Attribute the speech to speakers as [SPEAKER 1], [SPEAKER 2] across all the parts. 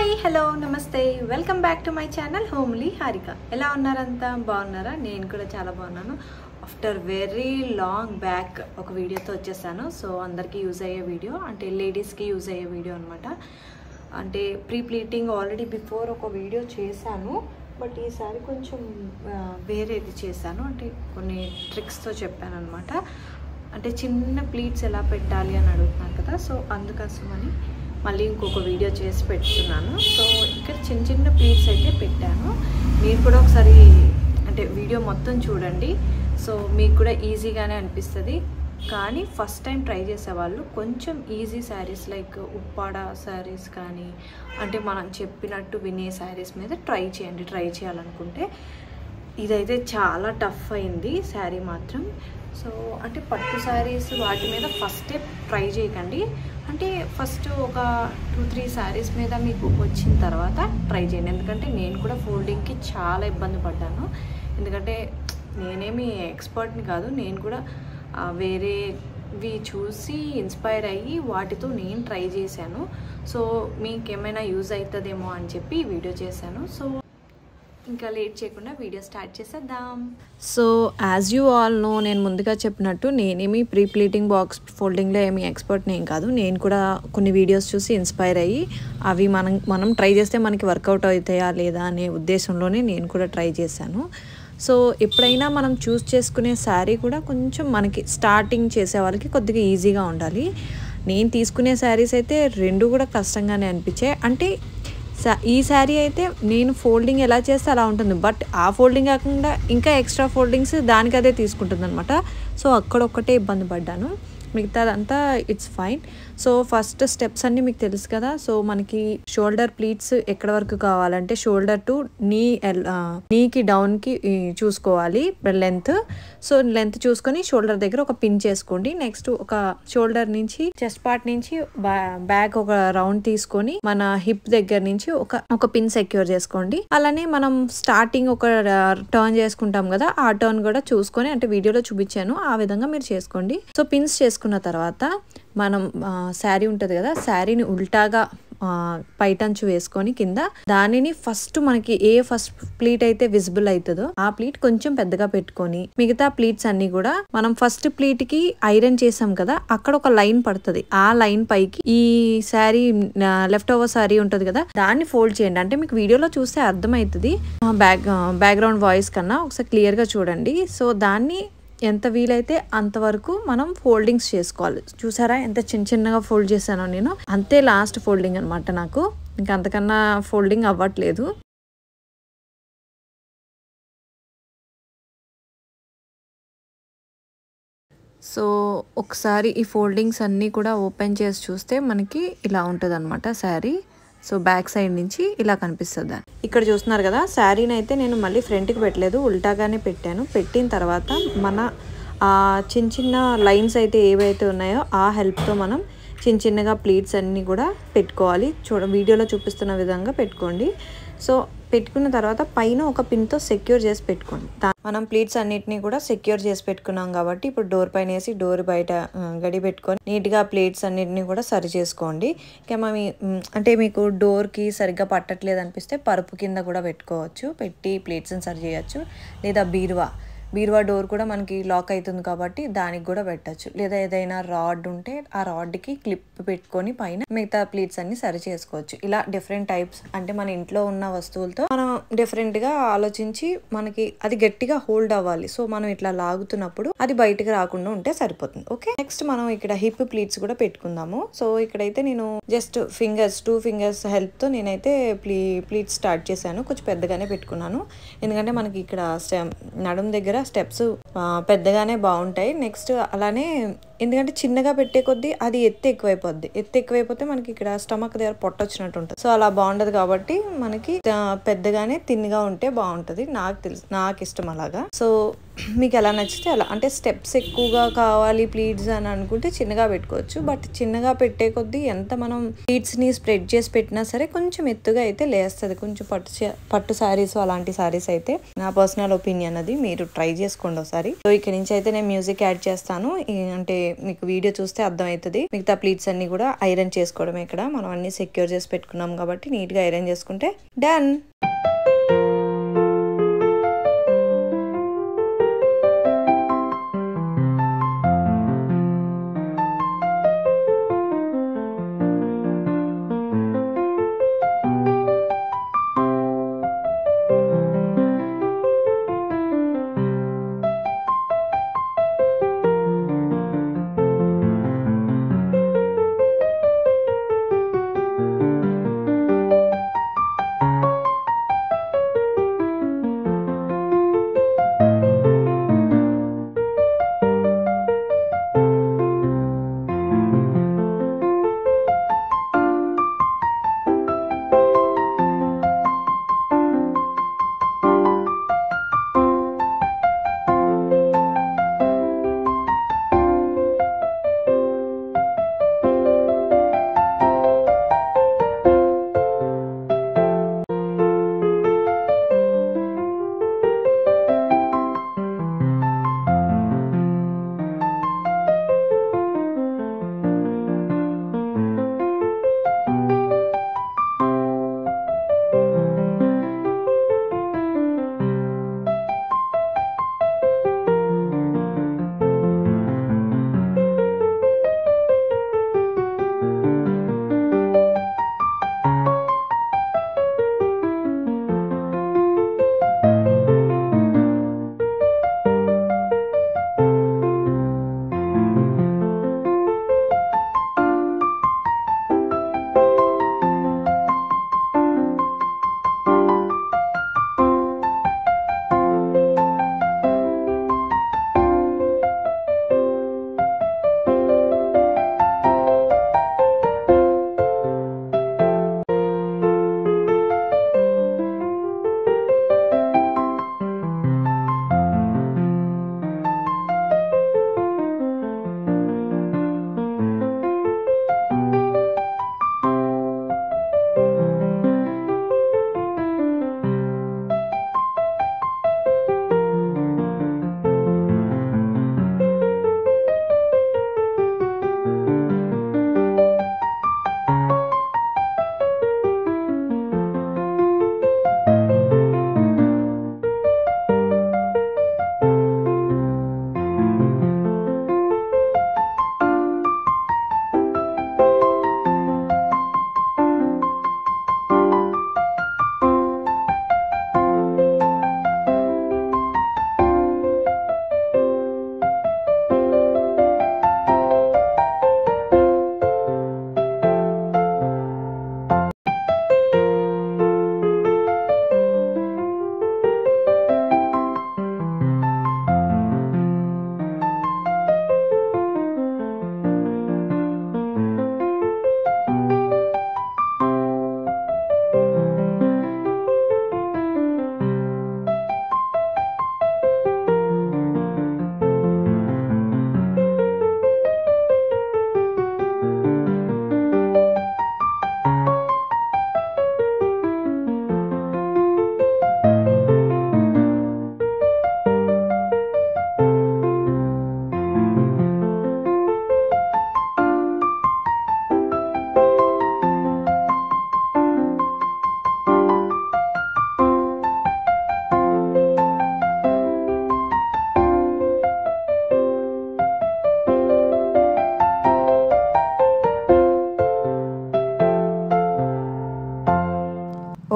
[SPEAKER 1] Hi hello నమస్తే welcome back to my channel homely Harika. ఎలా ఉన్నారంతా? బాగున్నారా? నేను కూడా చాలా బాగున్నాను. ఆఫ్టర్ వెరీ లాంగ్ బ్యాక్ ఒక వీడియోతో వచ్చేసాను. సో అందరికీ యూజ్ అయ్యే వీడియో, అంటే లేడీస్కి యూజ్ అయ్యే వీడియో అనమాట. అంటే ప్రీ ప్లీటింగ్ ఆల్రెడీ బిఫోర్ ఒక వీడియో చేశాను, బట్ ఈసారి కొంచెం వేరేది చేశాను. అంటే కొన్ని ట్రిక్స్తో చెప్పాను అనమాట. అంటే చిన్న ప్లీట్స్ ఎలా పెట్టాలి అని అడుగుతున్నారు కదా, సో అందుకోసమని మళ్ళీ ఇంకొక వీడియో చేసి పెట్టుకున్నాను. సో ఇక్కడ చిన్న చిన్న ప్లీట్స్ అయితే పెట్టాను. మీరు కూడా ఒకసారి అంటే వీడియో మొత్తం చూడండి, సో మీకు కూడా ఈజీగానే అనిపిస్తుంది. కానీ ఫస్ట్ టైం ట్రై చేసేవాళ్ళు కొంచెం ఈజీ శారీస్ లైక్ ఉప్పాడ శారీస్ కానీ, అంటే మనం చెప్పినట్టు వినే శారీస్ మీద ట్రై చేయాలనుకుంటే ఇదైతే చాలా టఫ్ అయింది శారీ మాత్రం. సో అంటే పట్టు శారీస్ వాటి మీద ఫస్టే ట్రై చేయకండి. అంటే ఫస్ట్ ఒక 2-3 శారీస్ మీద మీకు వచ్చిన తర్వాత ట్రై చేయండి. ఎందుకంటే నేను కూడా ఫోల్డింగ్కి చాలా ఇబ్బంది పడ్డాను. ఎందుకంటే నేనేమి ఎక్స్పర్ట్ని కాదు, నేను కూడా వేరేవి చూసి ఇన్స్పైర్ అయ్యి వాటితో నేను ట్రై చేశాను. సో మీకు ఏమైనా యూజ్ అవుతుందేమో అని చెప్పి ఈ వీడియో చేశాను. సో ఇంకా లేట్ చేయకుండా వీడియో స్టార్ట్ చేసేద్దాం. So as you all know, నేను ముందుగా చెప్పినట్టు నేనేమి ప్రీ ప్లీటింగ్ బాక్స్ ఫోల్డింగ్లో ఏమీ ఎక్స్పర్ట్ని ఏం కాదు. నేను కూడా కొన్ని వీడియోస్ చూసి ఇన్స్పైర్ అయ్యి అవి మనం ట్రై చేస్తే మనకి వర్కౌట్ అవుతాయా లేదా అనే ఉద్దేశంలోనే నేను కూడా ట్రై చేశాను. సో ఎప్పుడైనా మనం చూస్ చేసుకునే శారీ కూడా కొంచెం మనకి స్టార్టింగ్ చేసే వాళ్ళకి కొద్దిగా ఈజీగా ఉండాలి. నేను తీసుకునే శారీస్ అయితే రెండు కూడా కష్టంగానే అనిపించాయి. అంటే ఈ శారీ అయితే నేను ఫోల్డింగ్ ఎలా చేస్తే అలా ఉంటుంది, బట్ ఆ ఫోల్డింగ్ కాకుండా ఇంకా ఎక్స్ట్రా ఫోల్డింగ్స్ దానికి అదే తీసుకుంటుంది అనమాట. సో అక్కడొక్కటే ఇబ్బంది పడ్డాను, మిగతాదంతా it's fine. So first steps అన్నీ మీకు తెలుసు కదా. సో మనకి షోల్డర్ ప్లీట్స్ ఎక్కడ వరకు కావాలంటే షోల్డర్ టు నీకి డౌన్కి చూసుకోవాలి లెంత్. సో లెంత్ చూసుకొని షోల్డర్ దగ్గర ఒక పిన్ చేసుకోండి. నెక్స్ట్ ఒక షోల్డర్ నుంచి చెస్ట్ పార్ట్ నుంచి బ్యాక్ ఒక రౌండ్ తీసుకొని మన హిప్ దగ్గర నుంచి ఒక పిన్ సెక్యూర్ చేసుకోండి. అలానే మనం స్టార్టింగ్ ఒక టర్న్ చేసుకుంటాం కదా, ఆ టర్న్ కూడా చూసుకొని, అంటే వీడియోలో చూపించాను ఆ విధంగా మీరు చేసుకోండి. సో పిన్స్ చేసుకున్న తర్వాత మనం శారీ ఉంటుంది కదా, శారీని ఉల్టాగా పైటంచు వేసుకొని కింద దానిని ఫస్ట్ మనకి ఫస్ట్ ప్లీట్ అయితే విజిబుల్ అవుతుందో ఆ ప్లీట్ కొంచెం పెద్దగా పెట్టుకొని, మిగతా ప్లీట్స్ అన్ని కూడా మనం ఫస్ట్ ప్లీట్ కి ఐరన్ చేసాం కదా, అక్కడ ఒక లైన్ పడుతుంది. ఆ లైన్ పైకి ఈ శారీ లెఫ్ట్ ఓవర్ శారీ ఉంటుంది కదా, దాన్ని ఫోల్డ్ చేయండి. అంటే మీకు వీడియోలో చూస్తే అర్థమవుతుంది, బ్యాక్గ్రౌండ్ వాయిస్ కన్నా ఒకసారి క్లియర్ గా చూడండి. సో దాన్ని ఎంత వీలైతే అంతవరకు మనం ఫోల్డింగ్స్ చేసుకోవాలి. చూసారా ఎంత చిన్నగా ఫోల్డ్ చేశానో నేను, అంతే లాస్ట్ ఫోల్డింగ్ అనమాట. నాకు ఇంకా అంతకన్నా ఫోల్డింగ్ అవ్వట్లేదు. సో ఒకసారి ఈ ఫోల్డింగ్స్ అన్నీ కూడా ఓపెన్ చేసి చూస్తే మనకి ఇలా ఉంటుంది అనమాట శారీ. సో బ్యాక్ సైడ్ నుంచి ఇలా కనిపిస్తుంది. ఇక్కడ చూస్తున్నారు కదా, శారీని అయితే నేను మళ్ళీ ఫ్రంట్కి పెట్టలేదు, ఉల్టాగానే పెట్టాను. పెట్టిన తర్వాత మన చిన్న చిన్న లైన్స్ అయితే ఏవైతే ఉన్నాయో ఆ హెల్ప్తో మనం చిన్నగా ప్లీట్స్ అన్నీ కూడా పెట్టుకోవాలి. వీడియోలో చూపిస్తున్న విధంగా పెట్టుకోండి. సో పెట్టుకున్న తర్వాత పైన ఒక పిన్తో సెక్యూర్ చేసి పెట్టుకోండి. మనం ప్లీట్స్ అన్నిటినీ కూడా సెక్యూర్ చేసి పెట్టుకున్నాం కాబట్టి ఇప్పుడు డోర్ పైన వేసి డోర్ బయట గడి పెట్టుకొని నీట్గా ప్లీట్స్ అన్నిటినీ కూడా సరి చేసుకోండి. ఇంకా అంటే మీకు డోర్కి సరిగ్గా పట్టట్లేదు అనిపిస్తే పరుపు కింద కూడా పెట్టుకోవచ్చు, పెట్టి ప్లీట్స్ని సరి చేయొచ్చు. లేదా బీరువా డోర్ కూడా మనకి లాక్ అవుతుంది కాబట్టి దానికి కూడా పెట్టచ్చు. లేదా ఏదైనా రాడ్ ఉంటే ఆ రాడ్కి క్లిప్ పెట్టుకొని పైన మిగతా ప్లీట్స్ అన్ని సరి చేసుకోవచ్చు. ఇలా డిఫరెంట్ టైప్స్, అంటే మన ఇంట్లో ఉన్న వస్తువులతో మనం డిఫరెంట్గా ఆలోచించి మనకి అది గట్టిగా హోల్డ్ అవ్వాలి. సో మనం ఇట్లా లాగుతున్నప్పుడు అది బయటకు రాకుండా ఉంటే సరిపోతుంది. ఓకే, నెక్స్ట్ మనం ఇక్కడ హిప్ ప్లీట్స్ కూడా పెట్టుకుందాము. సో ఇక్కడైతే నేను జస్ట్ 2 ఫింగర్స్ హెల్ప్తో నేనైతే ప్లీట్స్ స్టార్ట్ చేశాను. కొంచెం పెద్దగానే పెట్టుకున్నాను, ఎందుకంటే మనకి ఇక్కడ నడుం దగ్గర స్టెప్స్ పెద్దగానే బాగుంటాయి. నెక్స్ట్ అలానే ఎందుకంటే చిన్నగా పెట్టే కొద్దీ అది ఎత్తు ఎక్కువైపోతే మనకి ఇక్కడ స్టమక్ దగ్గర పొట్ట వచ్చినట్టు ఉంటుంది. సో అలా బాగుండదు కాబట్టి మనకి పెద్దగానే తిన్గా ఉంటే బాగుంటుంది. నాకు ఇష్టం అలాగా. సో మీకు ఎలా నచ్చితే అలా, అంటే స్టెప్స్ ఎక్కువగా కావాలి ప్లీట్స్ అని అనుకుంటే చిన్నగా పెట్టుకోవచ్చు. బట్ చిన్నగా పెట్టే కొద్దీ ఎంత మనం ప్లీట్స్ని స్ప్రెడ్ చేసి పెట్టినా సరే కొంచెం ఎత్తుగా అయితే లేస్తుంది. కొంచెం పట్టు శారీస్ అలాంటి శారీస్ అయితే నా పర్సనల్ ఒపీనియన్, అది మీరు ట్రై చేసుకోండి ఒకసారి. ఒకసారి. సో ఇక్కడ నుంచి అయితే నేను మ్యూజిక్ యాడ్ చేస్తాను. అంటే మీకు వీడియో చూస్తే అర్థమవుతుంది. మిగతా ప్లీట్స్ అన్ని కూడా ఐరన్ చేసుకోవడమే. ఇక్కడ మనం అన్ని సెక్యూర్ చేసి పెట్టుకున్నాం కాబట్టి నీట్ గా ఐరన్ చేసుకుంటే డన్.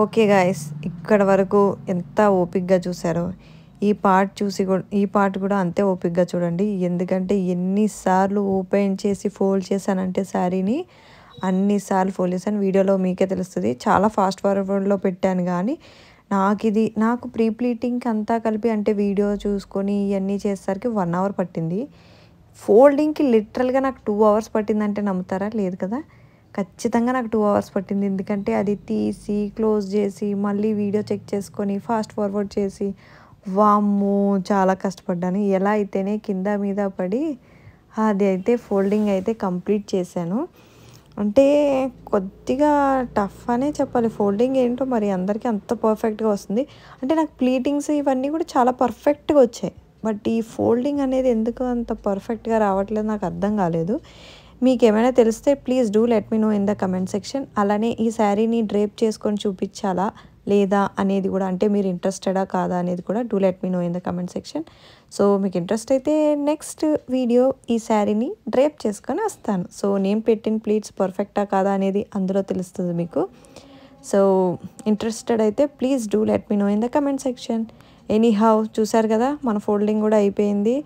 [SPEAKER 1] ఓకే గాయస్, ఇక్కడ వరకు ఎంత ఓపిక్గా చూసారో ఈ పార్ట్ కూడా అంతే ఓపిక్గా చూడండి. ఎందుకంటే ఎన్నిసార్లు ఓపెన్ చేసి ఫోల్డ్ చేశానంటే శారీని అన్నిసార్లు ఫోల్డ్ చేశాను. వీడియోలో మీకే తెలుస్తుంది. చాలా ఫాస్ట్ ఫార్వర్డ్లో పెట్టాను కానీ నాకు ప్రీ ప్లీటింగ్కి అంతా కలిపి అంటే వీడియో చూసుకొని ఇవన్నీ చేసేసరికి 1 అవర్ పట్టింది. ఫోల్డింగ్కి లిటరల్గా నాకు 2 అవర్స్ పట్టిందంటే నమ్ముతారా? లేదు కదా, ఖచ్చితంగా నాకు 2 అవర్స్ పట్టింది. ఎందుకంటే అది తీసి క్లోజ్ చేసి మళ్ళీ వీడియో చెక్ చేసుకొని ఫాస్ట్ ఫార్వర్డ్ చేసి వామ్మో చాలా కష్టపడ్డాను. ఎలా అయితేనే కింద మీద పడి అది అయితే ఫోల్డింగ్ అయితే కంప్లీట్ చేశాను. అంటే కొద్దిగా టఫ్ అనే చెప్పాలి. ఫోల్డింగ్ ఏంటో మరి అందరికీ అంత పర్ఫెక్ట్గా వస్తుంది. అంటే నాకు ప్లీటింగ్స్ ఇవన్నీ కూడా చాలా పర్ఫెక్ట్గా వచ్చాయి.
[SPEAKER 2] బట్ ఈ ఫోల్డింగ్ అనేది ఎందుకు అంత పర్ఫెక్ట్గా రావట్లేదు నాకు అర్థం కాలేదు. మీకు ఏమైనా తెలిస్తే please do let me know in the comment section. అలానే ఈ శారీని డ్రేప్ చేసుకొని చూపించాలా లేదా అనేది కూడా, అంటే మీరు ఇంట్రెస్టెడా కాదా అనేది కూడా do let me know in the comment section. So మీకు ఇంట్రెస్ట్ అయితే నెక్స్ట్ వీడియో ఈ శారీని డ్రేప్ చేసుకొని వస్తాను. సో నేను పెట్టిన ప్లీట్స్ పర్ఫెక్టా కాదా అనేది అందులో తెలుస్తుంది మీకు. సో ఇంట్రెస్టెడ్ అయితే please do let me know in the comment section. Anyhow చూసారు కదా మన ఫోల్డింగ్ కూడా అయిపోయింది.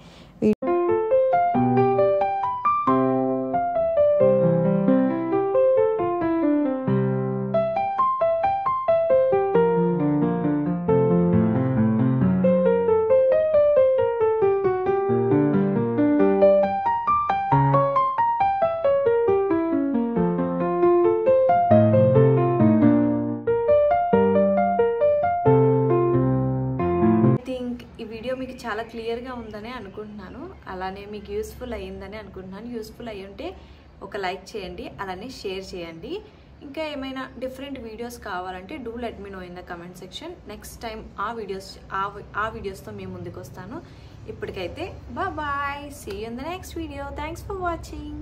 [SPEAKER 1] ఈ వీడియో మీకు చాలా క్లియర్గా ఉందని అనుకుంటున్నాను. అలానే మీకు యూస్ఫుల్ అయ్యిందని అనుకుంటున్నాను. యూస్ఫుల్ అయ్యి ఉంటే ఒక లైక్ చేయండి, అలానే షేర్ చేయండి. ఇంకా ఏమైనా డిఫరెంట్ వీడియోస్ కావాలంటే do let me know in the comment section. Next time ఆ వీడియోస్తో మేము ముందుకు వస్తాను. ఇప్పటికైతే bye, see you in the next video. Thanks for watching.